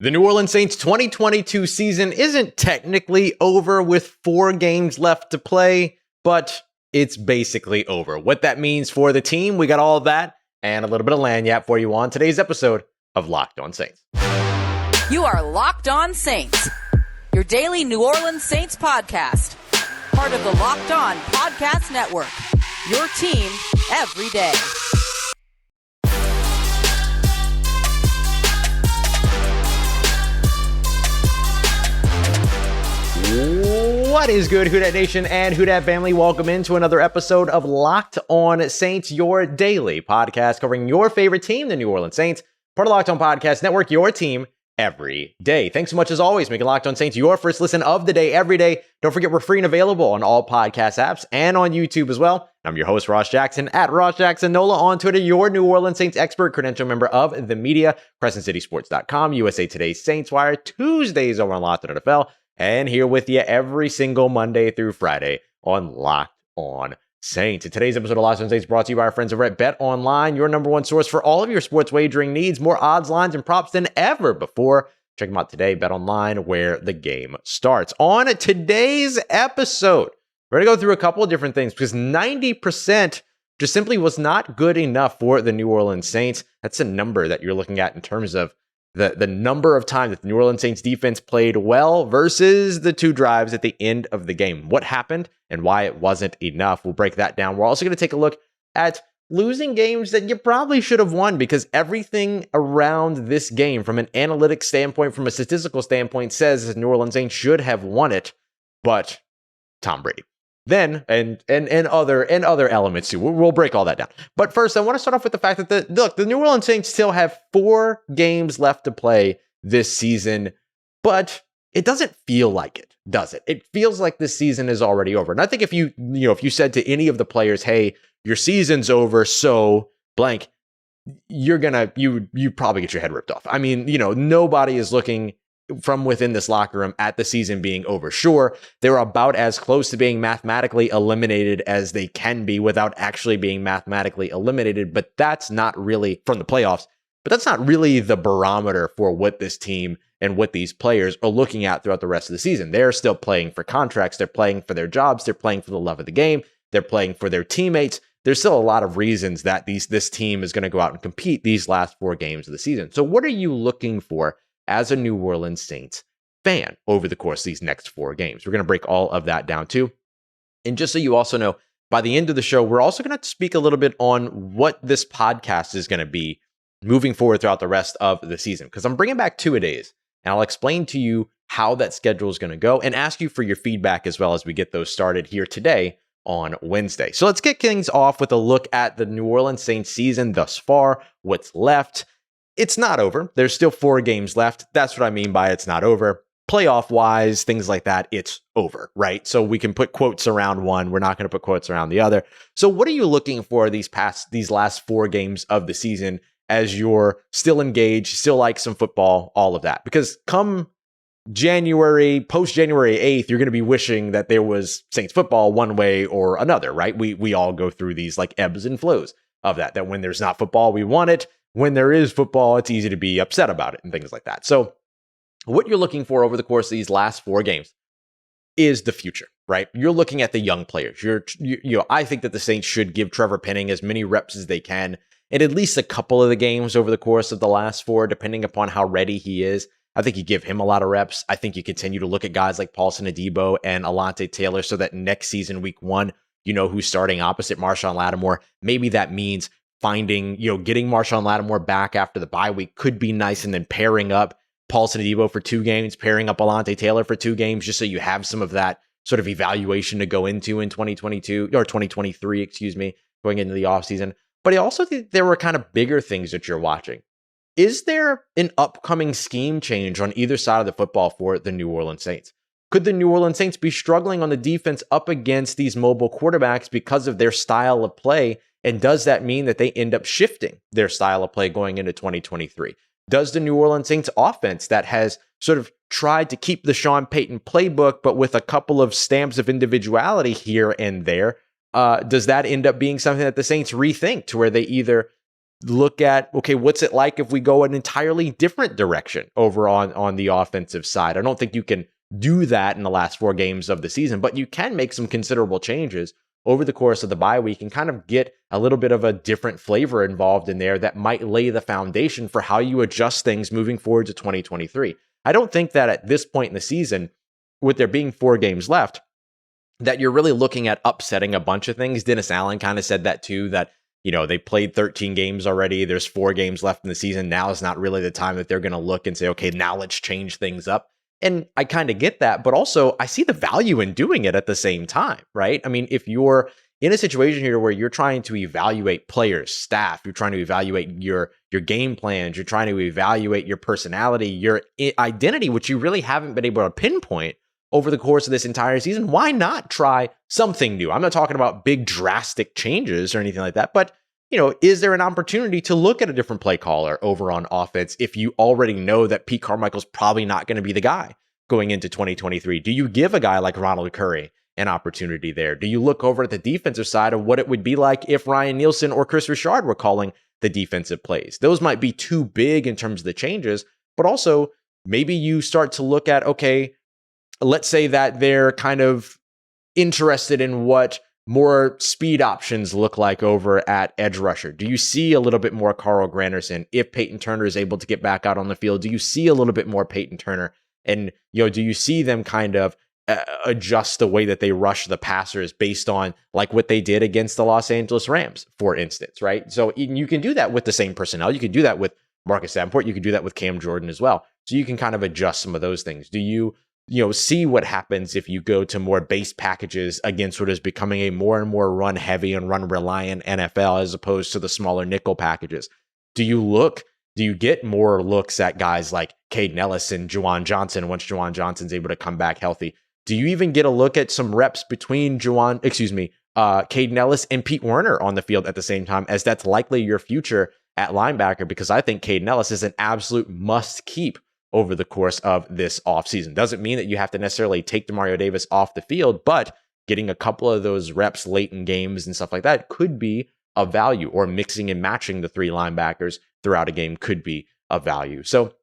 The New Orleans Saints 2022 season isn't technically over with 4 games left to play, but it's basically over. What that means for the team, we got all of that and a little bit of lagniappe for you on today's episode of Locked On Saints. You are Locked On Saints, your daily New Orleans Saints podcast. Part of the Locked On Podcast Network, your team every day. What is good, Who Dat Nation and Who Dat family? Welcome into another episode of Locked On Saints, your daily podcast covering your favorite team, the New Orleans Saints. Part of Locked On Podcast Network, your team every day. Thanks so much as always, making Locked On Saints your first listen of the day every day. Don't forget we're free and available on all podcast apps and on YouTube as well. I'm your host, Ross Jackson, at Ross Jackson Nola on Twitter, your New Orleans Saints expert, credential member of the media, CrescentCitySports.com, USA Today's Saints Wire, Tuesdays over on Locked On NFL, and here with you every single Monday through Friday on Locked On Saints. And today's episode of Locked On Saints brought to you by our friends over at Bet Online, your number one source for all of your sports wagering needs. More odds, lines, and props than ever before. Check them out today, Bet Online, where the game starts. On today's episode, we're going to go through a couple of different things because 90% just simply was not good enough for the New Orleans Saints. That's a number that you're looking at in terms of the number of times that the New Orleans Saints defense played well versus the 2 drives at the end of the game. What happened and why it wasn't enough. We'll break that down. We're also going to take a look at losing games that you probably should have won because everything around this game from an analytics standpoint, from a statistical standpoint, says the New Orleans Saints should have won it, but Tom Brady. Then, and other elements too. We'll break all that down. But first, I want to start off with the fact that the New Orleans Saints still have 4 games left to play this season, but it doesn't feel like it, does it? It feels like this season is already over. And I think if you said to any of the players, hey, your season's over, so blank, you'd probably get your head ripped off. I mean, nobody is looking from within this locker room at the season being over. Sure, they're about as close to being mathematically eliminated as they can be without actually being mathematically eliminated, but that's not really from the playoffs, but that's not really the barometer for what this team and what these players are looking at throughout the rest of the season. They're still playing for contracts. They're playing for their jobs. They're playing for the love of the game. They're playing for their teammates. There's still a lot of reasons that this team is going to go out and compete these last 4 games of the season. So what are you looking for as a New Orleans Saints fan over the course of these next 4 games? We're going to break all of that down too. And just so you also know, by the end of the show, we're also going to speak a little bit on what this podcast is going to be moving forward throughout the rest of the season. Because I'm bringing back 2-a-days, and I'll explain to you how that schedule is going to go and ask you for your feedback as well as we get those started here today on Wednesday. So let's get things off with a look at the New Orleans Saints season thus far, what's left. It's not over. There's still 4 games left. That's what I mean by it's not over. Playoff-wise, things like that, it's over, right? So we can put quotes around one. We're not going to put quotes around the other. So what are you looking for these last 4 games of the season as you're still engaged, still like some football, all of that? Because come January, post-January 8th, you're going to be wishing that there was Saints football one way or another, right? We all go through these like ebbs and flows of that when there's not football, we want it. When there is football, it's easy to be upset about it and things like that. So what you're looking for over the course of these last 4 games is the future, right? You're looking at the young players. I think that the Saints should give Trevor Penning as many reps as they can in at least a couple of the games over the course of the last 4, depending upon how ready he is. I think you give him a lot of reps. I think you continue to look at guys like Paulson Adebo and Alontae Taylor so that next season, week 1, you know who's starting opposite Marshawn Lattimore. Maybe that means getting Marshawn Lattimore back after the bye week could be nice, and then pairing up Paulson Adebo for 2 games, pairing up Alontae Taylor for 2 games, just so you have some of that sort of evaluation to go into in 2022 or 2023, going into the offseason. But I also think there were kind of bigger things that you're watching. Is there an upcoming scheme change on either side of the football for the New Orleans Saints? Could the New Orleans Saints be struggling on the defense up against these mobile quarterbacks because of their style of play? And does that mean that they end up shifting their style of play going into 2023? Does the New Orleans Saints offense that has sort of tried to keep the Sean Payton playbook, but with a couple of stamps of individuality here and there, does that end up being something that the Saints rethink to where they either look at, okay, what's it like if we go an entirely different direction over on the offensive side? I don't think you can do that in the last 4 games of the season, but you can make some considerable changes over the course of the bye week and kind of get a little bit of a different flavor involved in there that might lay the foundation for how you adjust things moving forward to 2023. I don't think that at this point in the season, with there being 4 games left, that you're really looking at upsetting a bunch of things. Dennis Allen kind of said that too, that, they played 13 games already. There's 4 games left in the season. Now is not really the time that they're going to look and say, okay, now let's change things up. And I kind of get that, but also I see the value in doing it at the same time, right? I mean, if you're in a situation here where you're trying to evaluate players, staff, you're trying to evaluate your game plans, you're trying to evaluate your personality, your identity, which you really haven't been able to pinpoint over the course of this entire season, why not try something new? I'm not talking about big drastic changes or anything like that, but is there an opportunity to look at a different play caller over on offense if you already know that Pete Carmichael's probably not going to be the guy going into 2023? Do you give a guy like Ronald Curry an opportunity there? Do you look over at the defensive side of what it would be like if Ryan Nielsen or Chris Richard were calling the defensive plays? Those might be too big in terms of the changes, but also maybe you start to look at, okay, let's say that they're kind of interested in what more speed options look like over at edge rusher. Do you see a little bit more Carl Granderson if Peyton Turner is able to get back out on the field? Do you see a little bit more Peyton Turner? And, do you see them kind of adjust the way that they rush the passers based on like what they did against the Los Angeles Rams, for instance, right? So you can do that with the same personnel. You can do that with Marcus Davenport. You can do that with Cam Jordan as well. So you can kind of adjust some of those things. Do you see what happens if you go to more base packages against what is becoming a more and more run heavy and run reliant NFL as opposed to the smaller nickel packages? Do you get more looks at guys like Caden Ellis and Juwan Johnson once Juwan Johnson's able to come back healthy? Do you even get a look at some reps between Caden Ellis and Pete Werner on the field at the same time, as that's likely your future at linebacker? Because I think Caden Ellis is an absolute must keep over the course of this offseason. Doesn't mean that you have to necessarily take Demario Davis off the field, but getting a couple of those reps late in games and stuff like that could be of value, or mixing and matching the 3 linebackers throughout a game could be of value. So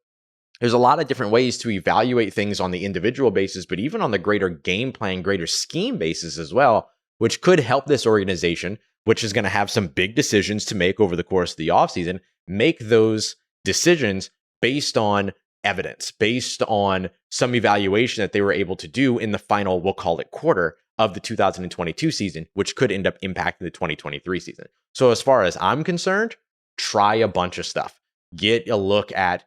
there's a lot of different ways to evaluate things on the individual basis, but even on the greater game plan, greater scheme basis as well, which could help this organization, which is going to have some big decisions to make over the course of the offseason, make those decisions based on evidence, based on some evaluation that they were able to do in the final, we'll call it quarter of the 2022 season, which could end up impacting the 2023 season. So as far as I'm concerned, try a bunch of stuff. Get a look at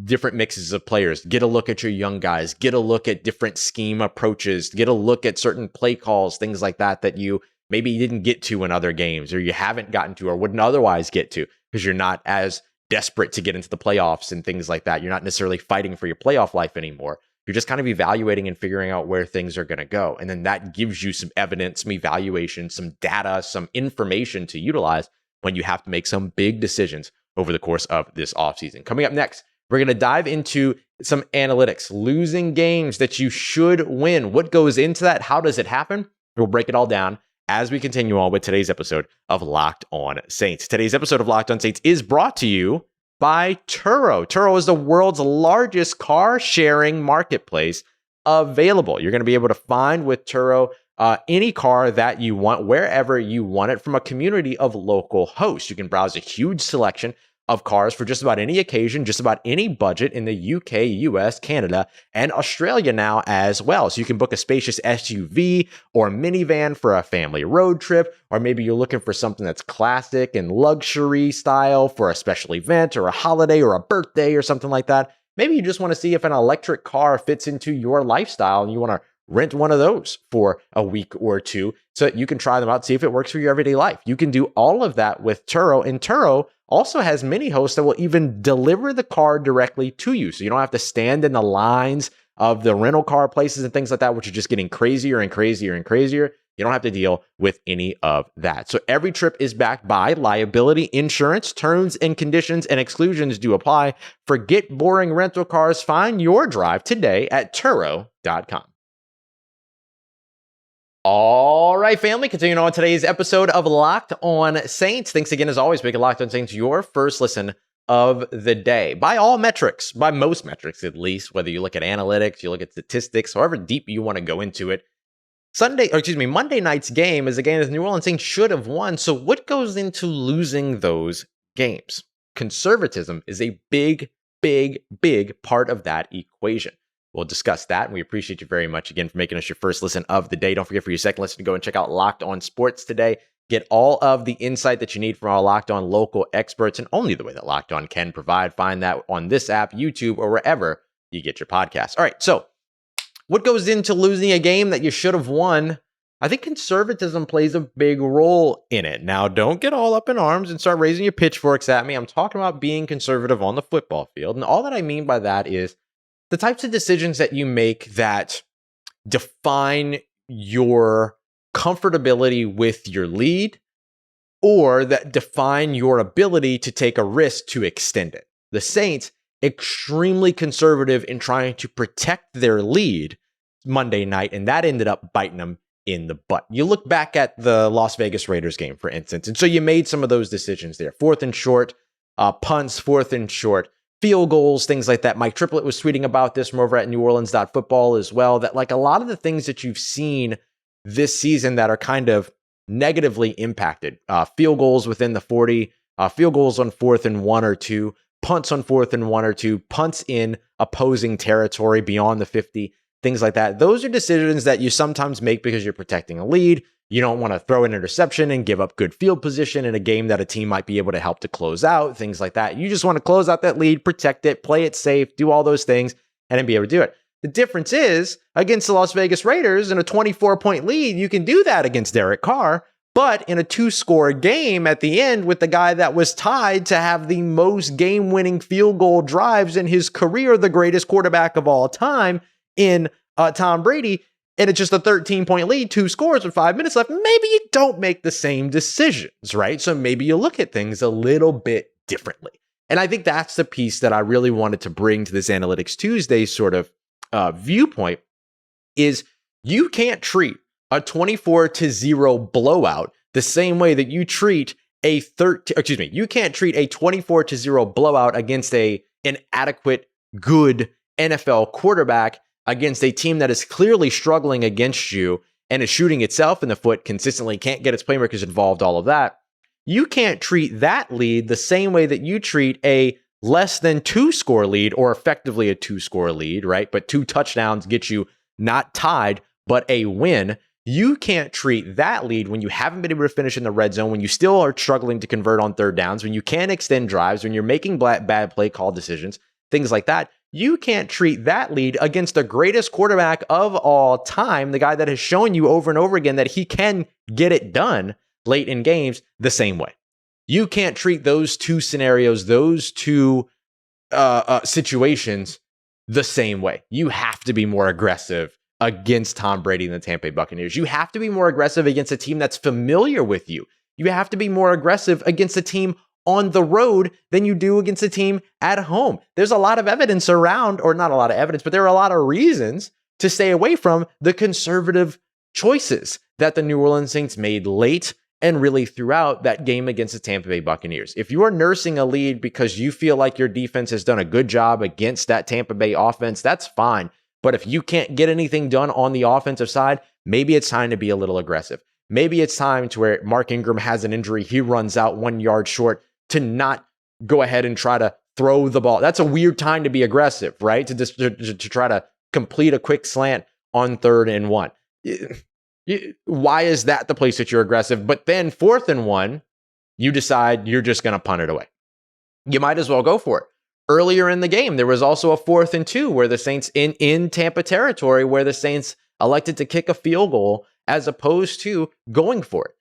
different mixes of players. Get a look at your young guys. Get a look at different scheme approaches. Get a look at certain play calls, things like that you maybe didn't get to in other games, or you haven't gotten to, or wouldn't otherwise get to because you're not as desperate to get into the playoffs and things like that. You're not necessarily fighting for your playoff life anymore. You're just kind of evaluating and figuring out where things are going to go. And then that gives you some evidence, some evaluation, some data, some information to utilize when you have to make some big decisions over the course of this offseason. Coming up next, we're going to dive into some analytics, losing games that you should win. What goes into that? How does it happen? We'll break it all down as we continue on with today's episode of Locked On Saints. Today's episode of Locked On Saints is brought to you by Turo. Turo is the world's largest car sharing marketplace available. You're going to be able to find with Turo any car that you want, wherever you want it, from a community of local hosts. You can browse a huge selection of cars for just about any occasion, just about any budget in the UK, US, Canada, and Australia now as well. So you can book a spacious SUV or minivan for a family road trip, or maybe you're looking for something that's classic and luxury style for a special event or a holiday or a birthday or something like that. Maybe you just want to see if an electric car fits into your lifestyle and you want to rent one of those for a week or two so that you can try them out, see if it works for your everyday life. You can do all of that with Turo, and Turo also has many hosts that will even deliver the car directly to you. So you don't have to stand in the lines of the rental car places and things like that, which are just getting crazier and crazier and crazier. You don't have to deal with any of that. So every trip is backed by liability insurance. Terms and conditions and exclusions do apply. Forget boring rental cars. Find your drive today at Turo.com. All right, family, continuing on today's episode of Locked On Saints. Thanks again, as always, making Locked On Saints your first listen of the day. By all metrics, by most metrics at least, whether you look at analytics, you look at statistics, however deep you want to go into it, Monday night's game is a game that the New Orleans Saints should have won. So what goes into losing those games? Conservatism is a big part of that equation. We'll discuss that, and we appreciate you very much again for making us your first listen of the day. Don't forget for your second listen to go and check out Locked On Sports today. Get all of the insight that you need from our Locked On local experts, and only the way that Locked On can provide. Find that on this app, YouTube, or wherever you get your podcasts. All right, so what goes into losing a game that you should have won? I think conservatism plays a big role in it. Now, don't get all up in arms and start raising your pitchforks at me. I'm talking about being conservative on the football field, and all that I mean by that is the types of decisions that you make that define your comfortability with your lead or that define your ability to take a risk to extend it. The Saints, extremely conservative in trying to protect their lead Monday night, and that ended up biting them in the butt. You look back at the Las Vegas Raiders game, for instance, and so you made some of those decisions there. 4th and short, punts, 4th and short, field goals, things like that. Mike Triplett was tweeting about this from over at NewOrleans.football as well, that like a lot of the things that you've seen this season that are kind of negatively impacted, field goals within the 40, field goals on 4th and 1 or 2, punts on 4th and 1 or 2, punts in opposing territory beyond the 50, things like that. Those are decisions that you sometimes make because you're protecting a lead. You don't want to throw an interception and give up good field position in a game that a team might be able to help to close out, things like that. You just want to close out that lead, protect it, play it safe, do all those things, and then be able to do it. The difference is, against the Las Vegas Raiders in a 24-point lead, you can do that against Derek Carr, but in a 2-score game at the end with the guy that was tied to have the most game-winning field goal drives in his career, the greatest quarterback of all time in Tom Brady, and it's just a 13-point lead, 2 scores with 5 minutes left, maybe you don't make the same decisions, right? So maybe you look at things a little bit differently. And I think that's the piece that I really wanted to bring to this Analytics Tuesday sort of viewpoint is you can't treat a 24-0 blowout the same way that you treat you can't treat a 24-0 blowout against an adequate, good NFL quarterback against a team that is clearly struggling against you and is shooting itself in the foot consistently, can't get its playmakers involved, all of that. You can't treat that lead the same way that you treat a less than 2-score lead or effectively a 2-score lead, right? But 2 touchdowns get you not tied, but a win. You can't treat that lead when you haven't been able to finish in the red zone, when you still are struggling to convert on 3rd downs, when you can't extend drives, when you're making bad play call decisions, things like that. You can't treat that lead against the greatest quarterback of all time, the guy that has shown you over and over again that he can get it done late in games, the same way. You can't treat those 2 scenarios, those 2 situations the same way. You have to be more aggressive against Tom Brady and the Tampa Bay Buccaneers. You have to be more aggressive against a team that's familiar with you. You have to be more aggressive against a team on the road than you do against a team at home. There's a lot of evidence around, or not a lot of evidence, but there are a lot of reasons to stay away from the conservative choices that the New Orleans Saints made late and really throughout that game against the Tampa Bay Buccaneers. If you are nursing a lead because you feel like your defense has done a good job against that Tampa Bay offense, that's fine. But if you can't get anything done on the offensive side, maybe it's time to be a little aggressive. Maybe it's time to where Mark Ingram has an injury, he runs out 1 yard short, to not go ahead and try to throw the ball. That's a weird time to be aggressive, right? To try to complete a quick slant on 3rd and 1. Why is that the place that you're aggressive? But then 4th and 1, you decide you're just going to punt it away. You might as well go for it. Earlier in the game, there was also a 4th and 2 where the Saints in Tampa territory, where the Saints elected to kick a field goal as opposed to going for it.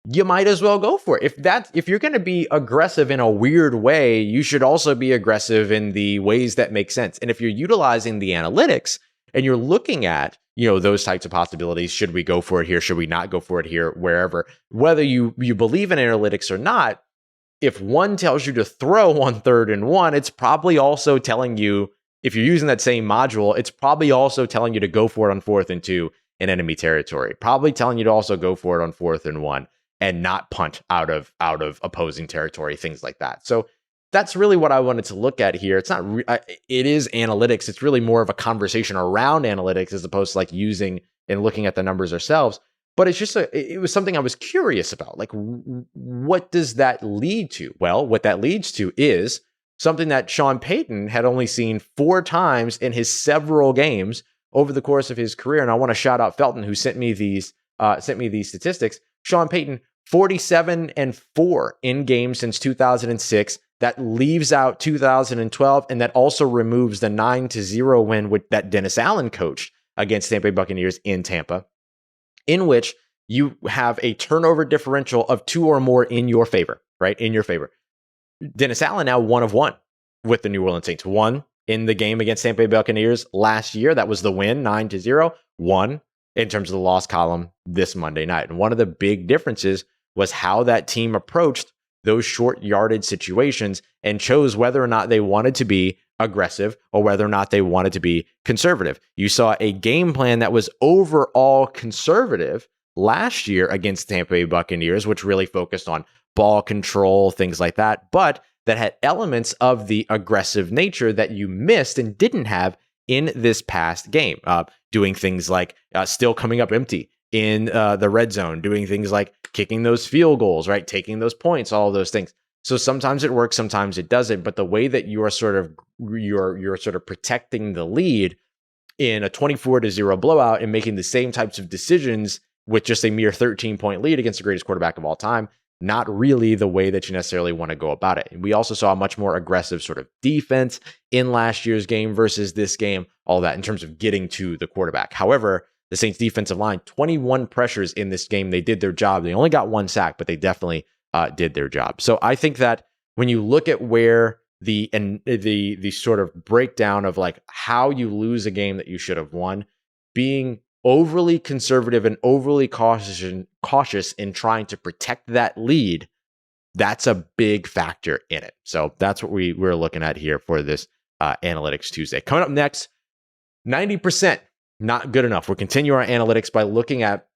You might as well go for it. If you're going to be aggressive in a weird way, you should also be aggressive in the ways that make sense. And if you're utilizing the analytics and you're looking at, those types of possibilities, should we go for it here? Should we not go for it here? Wherever, whether you believe in analytics or not, if one tells you to throw on 3rd and 1, it's probably also telling you, if you're using that same module, it's probably also telling you to go for it on 4th and 2 in enemy territory, probably telling you to also go for it on 4th and 1 and not punt out of opposing territory, things like that. So that's really what I wanted to look at here. It's not, it is analytics. It's really more of a conversation around analytics as opposed to like using and looking at the numbers ourselves. But it's just, it was something I was curious about. Like, what does that lead to? Well, what that leads to is something that Sean Payton had only seen 4 times in his several games over the course of his career. And I want to shout out Felton, who sent me these statistics. Sean Payton, 47-4 in games since 2006. That leaves out 2012, and that also removes the 9-0 win that Dennis Allen coached against Tampa Bay Buccaneers in Tampa, in which you have a turnover differential of 2 or more in your favor, right? In your favor. Dennis Allen now 1 of 1 with the New Orleans Saints. 1 in the game against Tampa Bay Buccaneers last year. That was the win, 9-0. 1 in terms of the loss column this Monday night. And one of the big differences was how that team approached those short yardage situations and chose whether or not they wanted to be aggressive or whether or not they wanted to be conservative. You saw a game plan that was overall conservative last year against Tampa Bay Buccaneers, which really focused on ball control, things like that, but that had elements of the aggressive nature that you missed and didn't have in this past game. Doing things like still coming up empty in the red zone, doing things like kicking those field goals, right? Taking those points, all of those things. So sometimes it works, sometimes it doesn't. But the way that you are you're sort of protecting the lead in a 24-0 blowout and making the same types of decisions with just a mere 13-point lead against the greatest quarterback of all time, not really the way that you necessarily want to go about it. And we also saw a much more aggressive sort of defense in last year's game versus this game, all that in terms of getting to the quarterback. However, the Saints defensive line, 21 pressures in this game. They did their job. They only got 1 sack, but they definitely did their job. So I think that when you look at where the sort of breakdown of like how you lose a game that you should have won, being overly conservative and overly cautious in trying to protect that lead, that's a big factor in it. So that's what we're looking at here for this Analytics Tuesday. Coming up next, 90%. Not good enough. We'll continue our analytics by looking at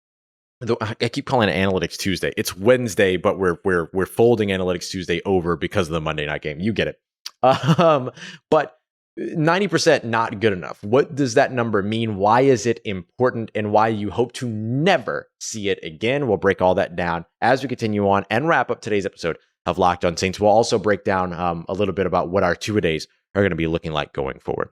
I keep calling it Analytics Tuesday. It's Wednesday, but we're folding Analytics Tuesday over because of the Monday night game. You get it. But 90% not good enough. What does that number mean? Why is it important, and why you hope to never see it again? We'll break all that down as we continue on and wrap up today's episode of Locked On Saints. We'll also break down a little bit about what our two-a-days are going to be looking like going forward.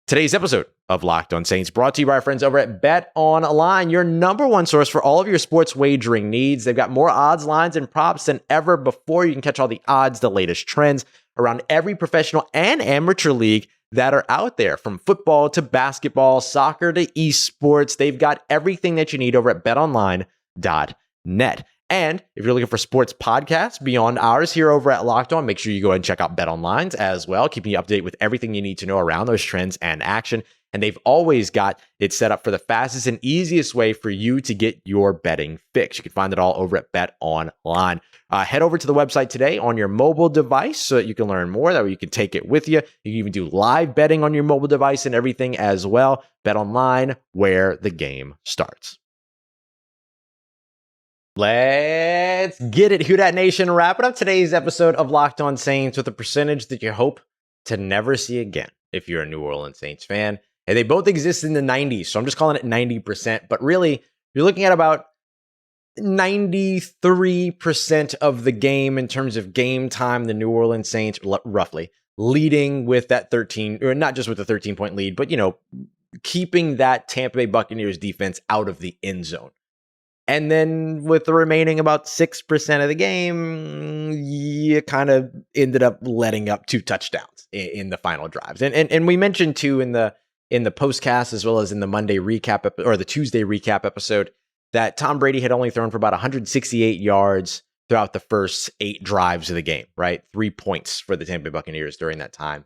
Today's episode of Locked On Saints brought to you by our friends over at Bet Online, your number one source for all of your sports wagering needs. They've got more odds, lines, and props than ever before. You can catch all the odds, the latest trends around every professional and amateur league that are out there, from football to basketball, soccer to esports. They've got everything that you need over at betonline.net. And if you're looking for sports podcasts beyond ours here over at Locked On, make sure you go ahead and check out Bet Online as well, keeping you up to date with everything you need to know around those trends and action. And they've always got it set up for the fastest and easiest way for you to get your betting fix. You can find it all over at Bet Online. Head over to the website today on your mobile device so that you can learn more. That way you can take it with you. You can even do live betting on your mobile device and everything as well. Bet Online, where the game starts. Let's get it, Who Dat Nation. Wrapping up today's episode of Locked On Saints with a percentage that you hope to never see again if you're a New Orleans Saints fan. And they both exist in the 90s, so I'm just calling it 90%. But really, you're looking at about 93% of the game in terms of game time, the New Orleans Saints, roughly, leading with that 13, or not just with the 13-point lead, but, keeping that Tampa Bay Buccaneers defense out of the end zone. And then with the remaining about 6% of the game, you kind of ended up letting up 2 touchdowns in the final drives. And we mentioned too in the postcast, as well as in the Monday recap or the Tuesday recap episode, that Tom Brady had only thrown for about 168 yards throughout the first 8 drives of the game, right? 3 points for the Tampa Bay Buccaneers during that time.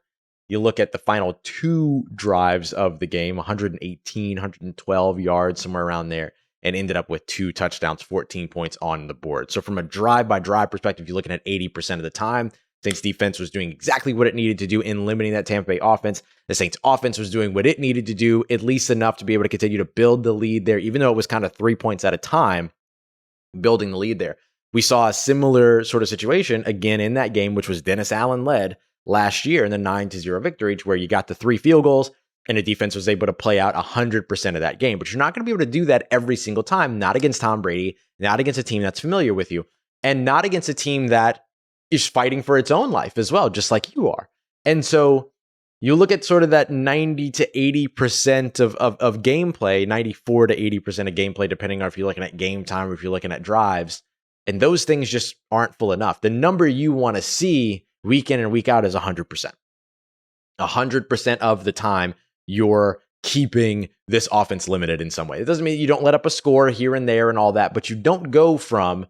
You look at the final 2 drives of the game, 118, 112 yards, somewhere around there, and ended up with 2 touchdowns, 14 points on the board. So from a drive-by-drive perspective, you're looking at 80% of the time. Saints defense was doing exactly what it needed to do in limiting that Tampa Bay offense. The Saints offense was doing what it needed to do, at least enough to be able to continue to build the lead there, even though it was kind of 3 points at a time, building the lead there. We saw a similar sort of situation again in that game, which was Dennis Allen led last year in the 9-0 victory, where you got the 3 field goals and the defense was able to play out 100% of that game. But you're not going to be able to do that every single time, not against Tom Brady, not against a team that's familiar with you, and not against a team that is fighting for its own life as well, just like you are. And so you look at sort of that 90 to 80% of gameplay, 94 to 80% of gameplay, depending on if you're looking at game time or if you're looking at drives, and those things just aren't full enough. The number you want to see week in and week out is 100%. 100% of the time, you're keeping this offense limited in some way. It doesn't mean you don't let up a score here and there and all that, but you don't go from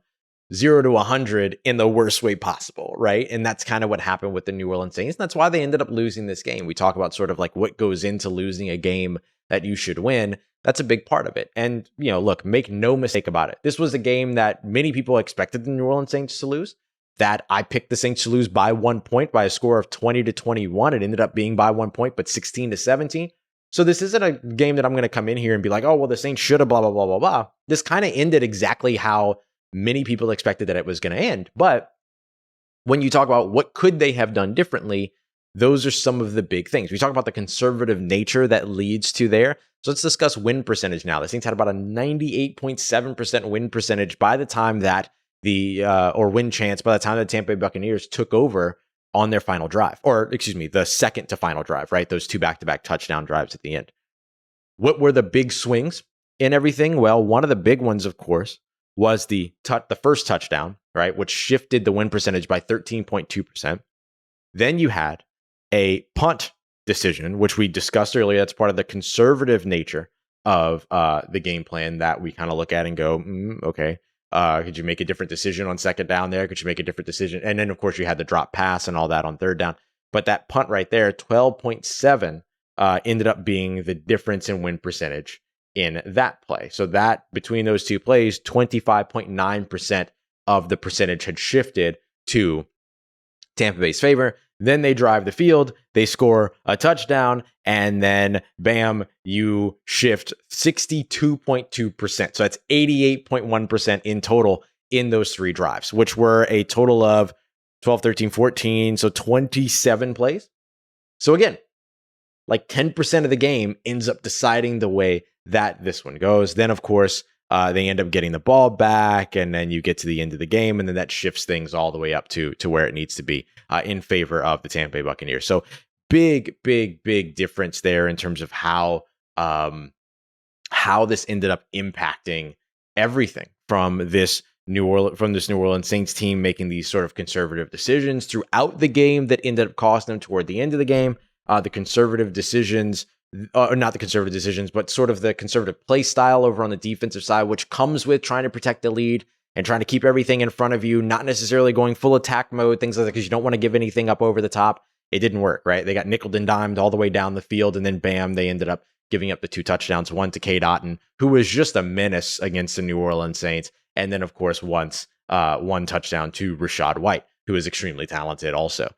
0 to 100 in the worst way possible, right? And that's kind of what happened with the New Orleans Saints. And that's why they ended up losing this game. We talk about sort of like what goes into losing a game that you should win. That's a big part of it. And, look, make no mistake about it. This was a game that many people expected the New Orleans Saints to lose, that I picked the Saints to lose by 1 point by a score of 20 to 21. It ended up being by 1 point, but 16 to 17. So this isn't a game that I'm going to come in here and be like, oh, well, the Saints should have blah, blah, blah, blah, blah. This kind of ended exactly how many people expected that it was going to end. But when you talk about what could they have done differently, those are some of the big things. We talk about the conservative nature that leads to there. So let's discuss win percentage now. The Saints had about a 98.7% win percentage by the time that or win chance by the time the Tampa Bay Buccaneers took over on their final drive, or the second to final drive, right? Those 2 back-to-back touchdown drives at the end. What were the big swings in everything? Well, one of the big ones, of course, was the first touchdown, right? Which shifted the win percentage by 13.2%. Then you had a punt decision, which we discussed earlier. That's part of the conservative nature of the game plan that we kind of look at and go, okay. Could you make a different decision on second down there? Could you make a different decision? And then, of course, you had the drop pass and all that on third down. But that punt right there, 12.7, ended up being the difference in win percentage in that play. So that between those two plays, 25.9% of the percentage had shifted to Tampa Bay's favor. Then they drive the field, they score a touchdown, and then bam, you shift 62.2%. So that's 88.1% in total in those 3 drives, which were a total of 12, 13, 14, so 27 plays. So again, like 10% of the game ends up deciding the way that this one goes. Then, of course, they end up getting the ball back, and then you get to the end of the game, and then that shifts things all the way up to where it needs to be in favor of the Tampa Bay Buccaneers. So big difference there in terms of how this ended up impacting everything from this New Orleans Saints team making these sort of conservative decisions throughout the game that ended up costing them toward the end of the game. The conservative decisions. Not the conservative decisions, but sort of the conservative play style over on the defensive side, which comes with trying to protect the lead and trying to keep everything in front of you, not necessarily going full attack mode, things like that, because you don't want to give anything up over the top. It didn't work, right? They got nickeled and dimed all the way down the field, and then bam, they ended up giving up the 2 touchdowns, one to Cade Otton, who was just a menace against the New Orleans Saints, and then, of course, one touchdown to Rashad White, who is extremely talented also.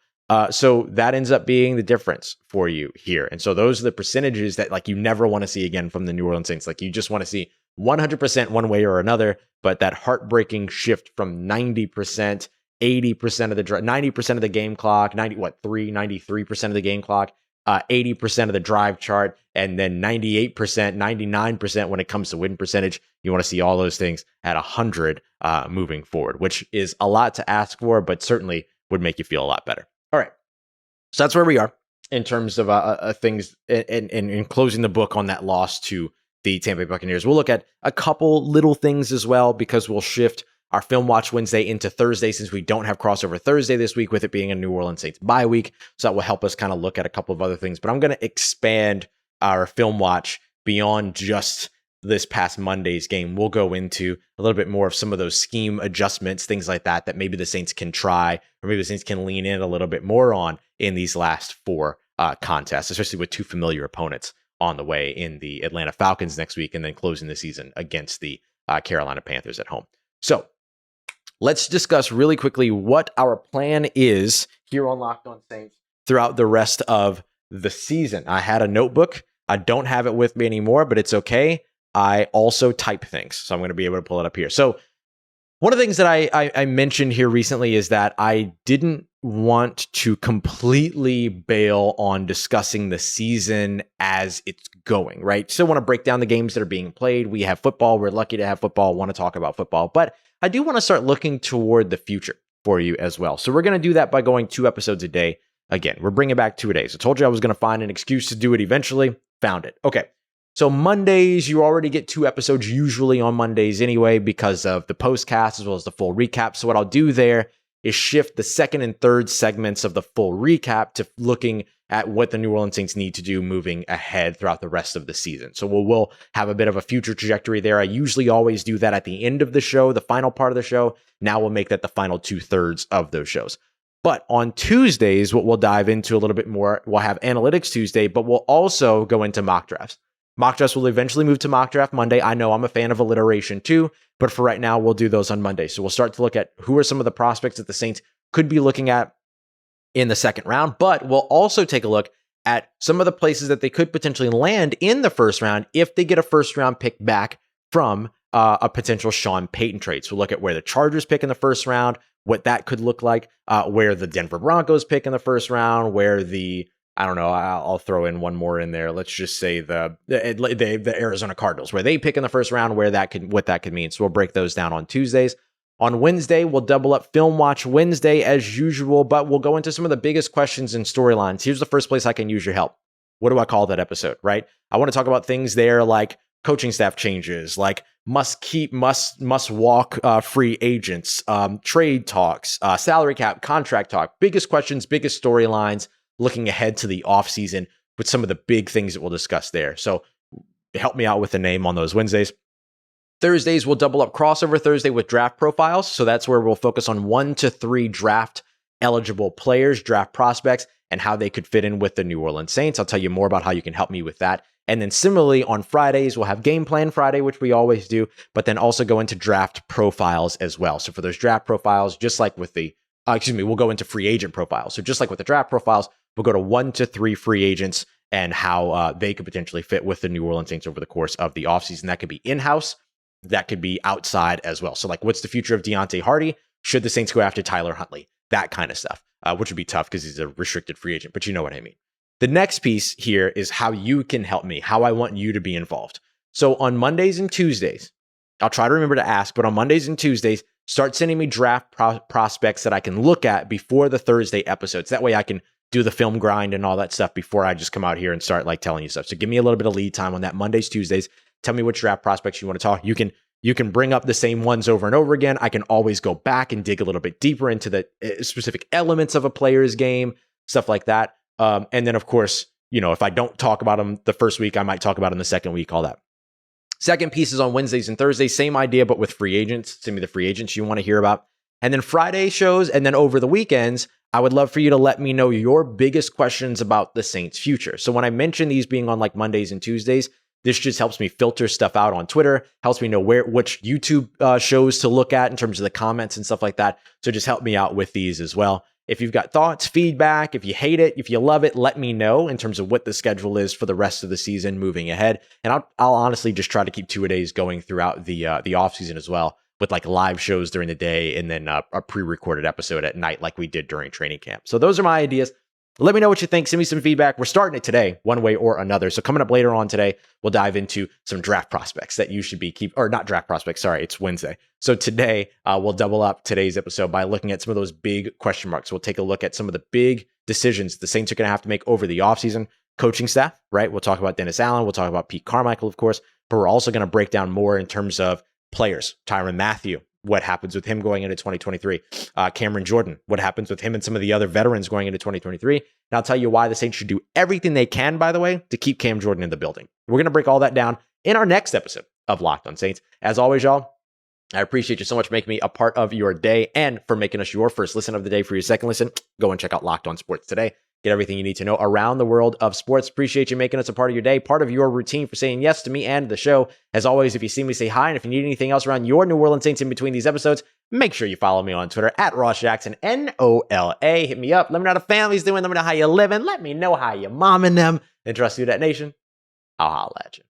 So that ends up being the difference for you here. And so those are the percentages that like you never want to see again from the New Orleans Saints. Like you just want to see 100% one way or another, but that heartbreaking shift from 90%, 80% of the 90% of the game clock, 93% of the game clock, 80% of the drive chart, and then 98%, 99% when it comes to win percentage. You want to see all those things at 100 moving forward, which is a lot to ask for, but certainly would make you feel a lot better. All right. So that's where we are in terms of things in closing the book on that loss to the Tampa Bay Buccaneers. We'll look at a couple little things as well, because we'll shift our Film Watch Wednesday into Thursday since we don't have crossover Thursday this week with it being a New Orleans Saints bye week. So that will help us kind of look at a couple of other things. But I'm going to expand our Film Watch beyond just this past Monday's game. We'll go into a little bit more of some of those scheme adjustments, things like that maybe the Saints can try, or maybe the Saints can lean in a little bit more on in these last 4 contests, especially with 2 familiar opponents on the way in the Atlanta Falcons next week, and then closing the season against the Carolina Panthers at home. So let's discuss really quickly what our plan is here on Locked On Saints throughout the rest of the season. I had a notebook. I don't have it with me anymore, but it's okay. I also type things, so I'm going to be able to pull it up here. So one of the things that I mentioned here recently is that I didn't want to completely bail on discussing the season as it's going, right? Still want to break down the games that are being played. We have football. We're lucky to have football. Want to talk about football. But I do want to start looking toward the future for you as well. So we're going to do that by going 2 episodes a day. Again, we're bringing back 2 a day. So I told you I was going to find an excuse to do it eventually. Found it. Okay. So Mondays, you already get 2 episodes usually on Mondays anyway because of the postcast as well as the full recap. So what I'll do there is shift the second and third segments of the full recap to looking at what the New Orleans Saints need to do moving ahead throughout the rest of the season. So we'll have a bit of a future trajectory there. I usually always do that at the end of the show, the final part of the show. Now we'll make that the final 2/3 of those shows. But on Tuesdays, what we'll dive into a little bit more, we'll have Analytics Tuesday, but we'll also go into mock drafts. Mock drafts will eventually move to Mock Draft Monday. I know I'm a fan of alliteration too, but for right now, we'll do those on Monday. So we'll start to look at who are some of the prospects that the Saints could be looking at in the second round, but we'll also take a look at some of the places that they could potentially land in the first round if they get a first round pick back from a potential Sean Payton trade. So we'll look at where the Chargers pick in the first round, what that could look like, where the Denver Broncos pick in the first round, where I don't know, I'll throw in one more in there. Let's just say the Arizona Cardinals, where they pick in the first round, what that could mean. So we'll break those down on Tuesdays. On Wednesday, we'll double up Film Watch Wednesday as usual, but we'll go into some of the biggest questions and storylines. Here's the first place I can use your help. What do I call that episode, right? I want to talk about things there like coaching staff changes, like must walk free agents, trade talks, salary cap, contract talk, biggest questions, biggest storylines, looking ahead to the offseason with some of the big things that we'll discuss there. So help me out with the name on those Wednesdays. Thursdays, we'll double up Crossover Thursday with draft profiles. So that's where we'll focus on 1 to 3 draft eligible players, draft prospects, and how they could fit in with the New Orleans Saints. I'll tell you more about how you can help me with that. And then similarly on Fridays, we'll have Game Plan Friday, which we always do, but then also go into draft profiles as well. So for those draft profiles, just like with we'll go into free agent profiles. So just like with the draft profiles, we'll go to 1 to 3 free agents and how they could potentially fit with the New Orleans Saints over the course of the offseason. That could be in-house. That could be outside as well. So like, what's the future of Deontay Hardy? Should the Saints go after Tyler Huntley? That kind of stuff, which would be tough because he's a restricted free agent, but you know what I mean. The next piece here is how you can help me, how I want you to be involved. So on Mondays and Tuesdays, I'll try to remember to ask, but on Mondays and Tuesdays, start sending me draft prospects that I can look at before the Thursday episodes. That way I can do the film grind and all that stuff before I just come out here and start like telling you stuff. So give me a little bit of lead time on that Mondays, Tuesdays. Tell me which draft prospects you want to talk. You can bring up the same ones over and over again. I can always go back and dig a little bit deeper into the specific elements of a player's game, stuff like that. And then, of course, if I don't talk about them the first week, I might talk about them the second week, all that. Second piece is on Wednesdays and Thursdays. Same idea, but with free agents. Send me the free agents you want to hear about. And then Friday shows. And then over the weekends, I would love for you to let me know your biggest questions about the Saints' future. So when I mention these being on like Mondays and Tuesdays, this just helps me filter stuff out on Twitter, helps me know which YouTube shows to look at in terms of the comments and stuff like that. So just help me out with these as well. If you've got thoughts, feedback, if you hate it, if you love it, let me know in terms of what the schedule is for the rest of the season moving ahead. And I'll honestly just try to keep 2-a-days going throughout the offseason as well, with like live shows during the day and then a pre-recorded episode at night like we did during training camp. So those are my ideas. Let me know what you think. Send me some feedback. We're starting it today, one way or another. So coming up later on today, we'll dive into some draft prospects that you should be not draft prospects. Sorry, it's Wednesday. So today, we'll double up today's episode by looking at some of those big question marks. We'll take a look at some of the big decisions the Saints are going to have to make over the offseason. Coaching staff, right? We'll talk about Dennis Allen. We'll talk about Pete Carmichael, of course. But we're also going to break down more in terms of players. Tyrann Mathieu. What happens with him going into 2023? Cameron Jordan, what happens with him and some of the other veterans going into 2023? And I'll tell you why the Saints should do everything they can, by the way, to keep Cam Jordan in the building. We're going to break all that down in our next episode of Locked On Saints. As always, y'all, I appreciate you so much for making me a part of your day and for making us your first listen of the day. For your second listen, go and check out Locked On Sports today. Get everything you need to know around the world of sports. Appreciate you making us a part of your day, part of your routine, for saying yes to me and the show. As always, if you see me, say hi. And if you need anything else around your New Orleans Saints in between these episodes, Make sure you follow me on Twitter at Ross Jackson, NOLA. Hit me up. Let me know how the family's doing. Let me know how you're living. Let me know how you're momming them. And trust Who Dat Nation. I'll holla at you.